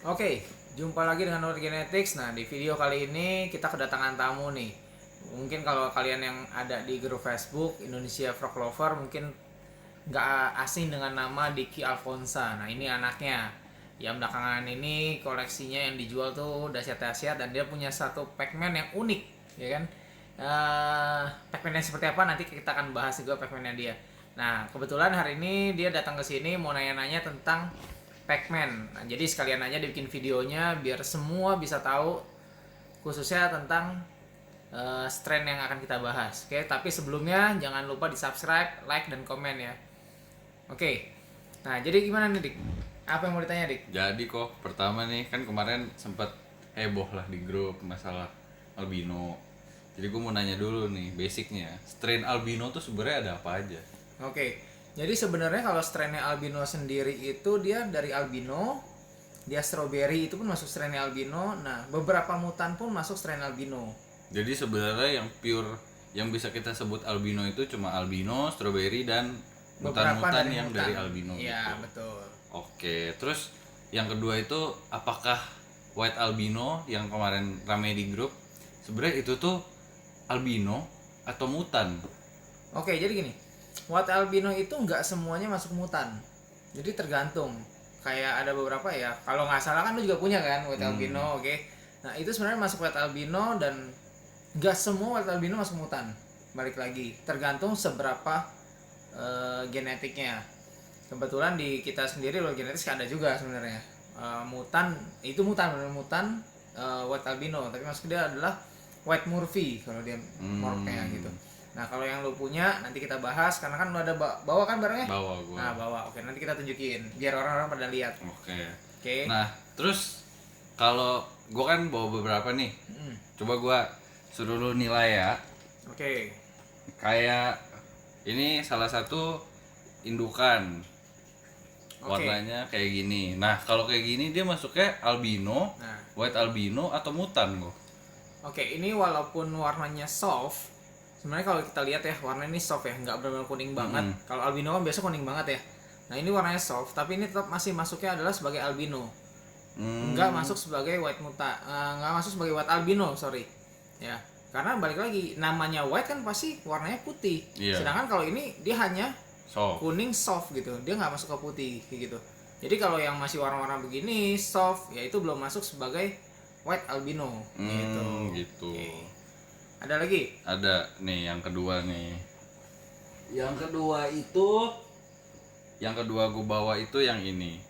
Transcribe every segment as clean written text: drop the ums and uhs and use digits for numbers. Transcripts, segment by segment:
Oke, jumpa lagi dengan Nur Genetics. Nah, di video kali ini kita kedatangan tamu nih. Mungkin kalau kalian yang ada di grup Facebook Indonesia Frog Lover mungkin nggak asing dengan nama Diki Alfonsa. Nah, ini anaknya. Yang belakangan ini koleksinya yang dijual tuh dahsyat-dahsyat dan dia punya satu Pac-Man yang unik, ya kan? Pac-Man yang seperti apa nanti kita akan bahas juga Pac-Man-nya dia. Nah, kebetulan hari ini dia datang ke sini mau nanya-nanya tentang Pac-Man. Nah, jadi sekalian aja dibikin videonya biar semua bisa tahu khususnya tentang strain yang akan kita bahas. Oke, tapi sebelumnya jangan lupa di subscribe, like, dan komen ya. Oke. Nah, jadi gimana nih, Dik? Apa yang mau ditanya, Dik? Jadi kok pertama nih kan kemarin sempat heboh lah di grup masalah albino. Jadi gue mau nanya dulu nih basicnya, strain albino tuh sebenarnya ada apa aja? Oke. Jadi sebenarnya kalau strainnya albino sendiri itu dia dari albino, dia strawberry itu pun masuk strain albino. Nah, beberapa mutan pun masuk strain albino. Jadi sebenarnya yang pure yang bisa kita sebut albino itu cuma albino, strawberry dan Beberapa mutan-mutan dari yang mutan. dari albino Iya, gitu. betul. Oke, terus yang kedua itu apakah white albino yang kemarin rame di grup sebenarnya itu tuh albino atau mutan? Oke, jadi gini. White albino itu nggak semuanya masuk mutan. Jadi tergantung. Kayak ada beberapa ya. Kalau nggak salah kan lu juga punya kan white albino, oke. Nah, itu sebenarnya masuk white albino dan nggak semua white albino masuk mutan. Balik lagi, tergantung seberapa genetiknya. Kebetulan di kita sendiri loh genetis ada juga sebenarnya. Mutan itu mutan benar mutan white albino, tapi maksud dia adalah white Murphy kalau dia morphnya gitu. Nah, kalau yang lu punya nanti kita bahas karena kan lu ada bawa kan barangnya? Bawa gua. Nah, bawa. Oke, nanti kita tunjukin biar orang-orang pada lihat. Oke. Oke. Nah, terus kalau gua kan bawa beberapa nih. Coba gua suruh lu nilai ya. Oke. Kayak ini salah satu indukan. Oke. Warnanya kayak gini. Nah, kalau kayak gini dia masuknya albino, Nah, white albino atau mutan gua. oke, ini walaupun warnanya soft, sebenarnya kalau kita lihat ya warna ini soft ya, nggak benar-benar kuning banget. Kalau albino kan biasa kuning banget ya. Nah, ini warnanya soft, tapi ini tetap masih masuknya adalah sebagai albino. Nggak masuk sebagai white nggak masuk sebagai white albino, sorry. Ya, karena balik lagi namanya white kan pasti warnanya putih. Iya. Sedangkan kalau ini dia hanya So, kuning soft gitu, dia nggak masuk ke putih kayak gitu. Jadi kalau yang masih warna-warna begini soft, ya itu belum masuk sebagai white albino gitu. gitu. Oke. Ada lagi? Ada nih yang kedua nih. Yang kedua gue bawa itu yang ini.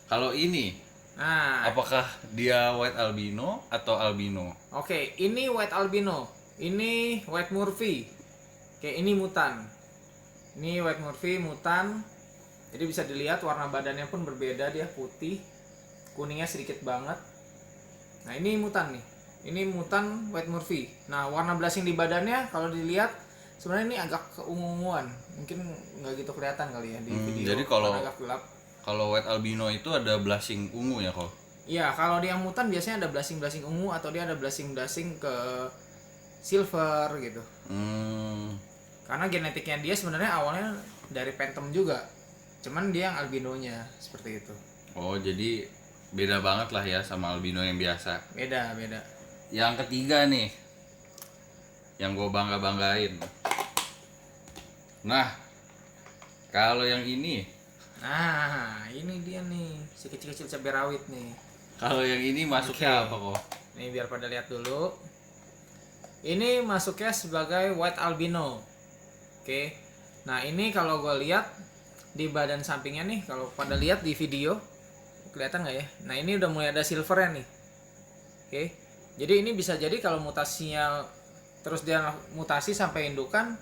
Kalau ini, Nah, apakah dia white albino atau albino? oke, ini white albino, ini white Murphy. Oke, ini mutan. Ini white Murphy mutan. Jadi bisa dilihat warna badannya pun berbeda, dia putih, kuningnya sedikit banget. Nah, ini mutan nih. Ini mutan white Murphy. Nah, warna blushing di badannya kalau dilihat sebenarnya ini agak keunguan. Mungkin nggak gitu kelihatan kali ya di video. jadi kalau- karena agak gelap. Kalau white albino itu ada blushing ungu ya kok? Iya, kalau dia mutan biasanya ada blushing ungu atau dia ada blushing ke silver gitu. Karena genetiknya dia sebenarnya awalnya dari Phantom juga. Cuman dia yang albinonya seperti itu. Oh, jadi beda banget lah ya sama albino yang biasa. Beda. Yang ketiga nih, yang gue banggain. Nah, kalau yang ini, Nah, ini dia nih, si kecil-kecil cabai rawit nih. kalau yang ini masuknya Oke. apa kok? Nih biar pada lihat dulu. Ini masuknya sebagai white albino. Oke. Nah, ini kalau gue lihat di badan sampingnya nih, kalau pada lihat di video kelihatan nggak ya? Nah, ini udah mulai ada silvernya nih. Oke. Jadi ini bisa jadi kalau mutasinya terus dia mutasi sampai indukan,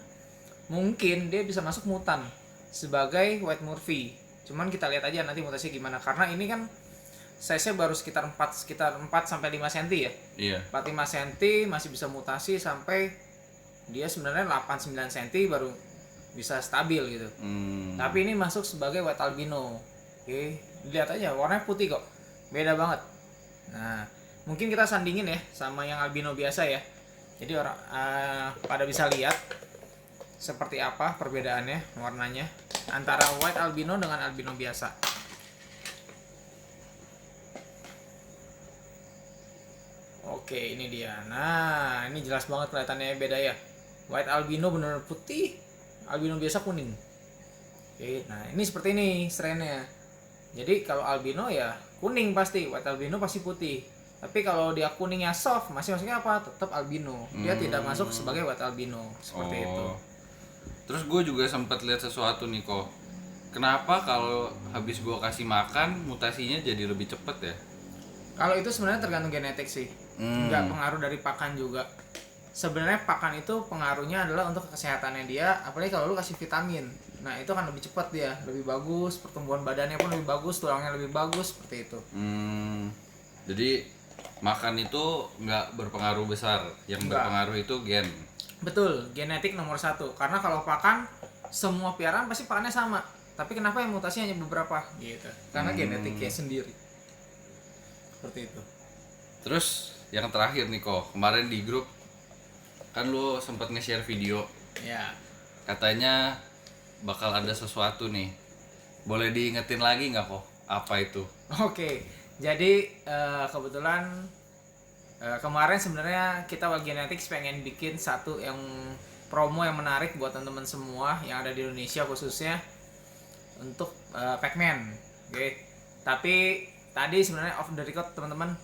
mungkin dia bisa masuk mutan sebagai white Murphy. Cuman kita lihat aja nanti mutasi gimana karena ini kan size-nya baru sekitar 4 sampai 5 cm ya. Iya. 4-5 cm masih bisa mutasi sampai dia sebenarnya 8-9 cm baru bisa stabil gitu. Tapi ini masuk sebagai white albino. Oke, lihat aja warnanya putih kok. Beda banget. Nah, mungkin kita sandingin ya sama yang albino biasa ya. Jadi orang pada bisa lihat seperti apa perbedaannya warnanya antara white albino dengan albino biasa. Oke, ini dia. Nah, ini jelas banget kelihatannya beda ya. White albino bener putih, albino biasa kuning. Oke, nah ini seperti ini strainnya. Jadi kalau albino ya kuning pasti, white albino pasti putih. Tapi kalau dia kuningnya soft, masih masuknya apa? Tetap albino. Dia tidak masuk sebagai white albino. Seperti itu. Terus gue juga sempat lihat sesuatu nih kok. Kenapa kalau habis gue kasih makan mutasinya jadi lebih cepet ya? Kalau itu sebenarnya tergantung genetik sih. Nggak pengaruh dari pakan juga. Sebenarnya pakan itu pengaruhnya adalah untuk kesehatannya dia, apalagi kalau lu kasih vitamin. Nah, itu akan lebih cepat dia, lebih bagus, pertumbuhan badannya pun lebih bagus, tulangnya lebih bagus, seperti itu. Jadi makan itu nggak berpengaruh besar, yang Nggak. berpengaruh itu gen. Betul, genetik nomor satu. Karena kalau pakan, semua piaraan pasti pakannya sama. Tapi kenapa yang mutasinya hanya beberapa? Gitu. Karena genetiknya sendiri. Seperti itu. Terus yang terakhir nih kok, kemarin di grup kan lu sempat nge-share video, Ya. katanya bakal ada sesuatu nih. Boleh diingetin lagi nggak kok? Apa itu? Oke. Jadi kebetulan kemarin sebenarnya kita Wal Genetics pengen bikin satu yang promo yang menarik buat teman-teman semua yang ada di Indonesia khususnya untuk Pac-Man. Oke. Tapi tadi sebenarnya off the record teman-teman,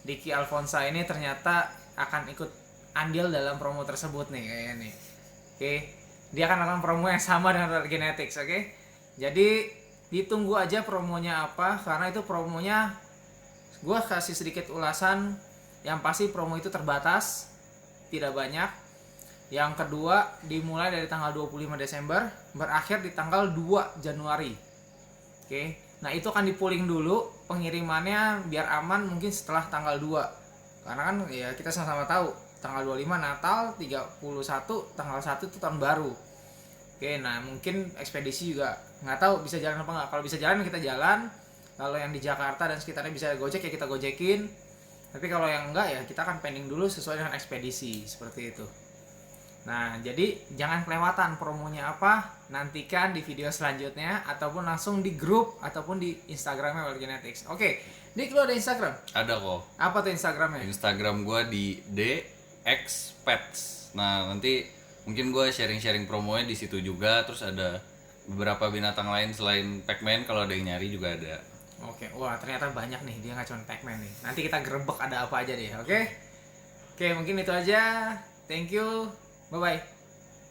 Diki Alfonsa ini ternyata akan ikut andil dalam promo tersebut nih kayaknya nih. Oke. Dia akan melakukan promo yang sama dengan Wal Genetics, oke? Jadi ditunggu aja promonya apa, karena itu promonya gue kasih sedikit ulasan. Yang pasti promo itu terbatas, tidak banyak. Yang kedua dimulai dari tanggal 25 Desember, berakhir di tanggal 2 Januari. Oke. Nah, itu akan di-pooling dulu pengirimannya biar aman mungkin setelah tanggal 2. Karena kan ya kita sama-sama tahu tanggal 25 Natal, 31 tanggal 1 itu tahun baru. Oke, nah mungkin ekspedisi juga nggak tahu bisa jalan apa nggak. Kalau bisa jalan kita jalan. Kalau yang di Jakarta dan sekitarnya bisa gojek ya kita gojekin. Tapi kalau yang enggak ya kita akan pending dulu sesuai dengan ekspedisi, seperti itu. Nah, jadi jangan kelewatan promonya apa, nantikan di video selanjutnya ataupun langsung di grup ataupun di Instagramnya Wal Genetics. Oke, Dik, lu ada Instagram? Ada kok. Apa tuh Instagramnya? Instagram gua di dxpets. Nah, nanti mungkin gua sharing-sharing promonya di situ juga. Terus ada beberapa binatang lain selain Pac-Man, kalau ada yang nyari juga ada. Oke, wah ternyata banyak nih, dia nggak cuma Pac-Man nih. Nanti kita gerebek ada apa aja deh, oke? Oke, mungkin itu aja. Thank you, bye-bye.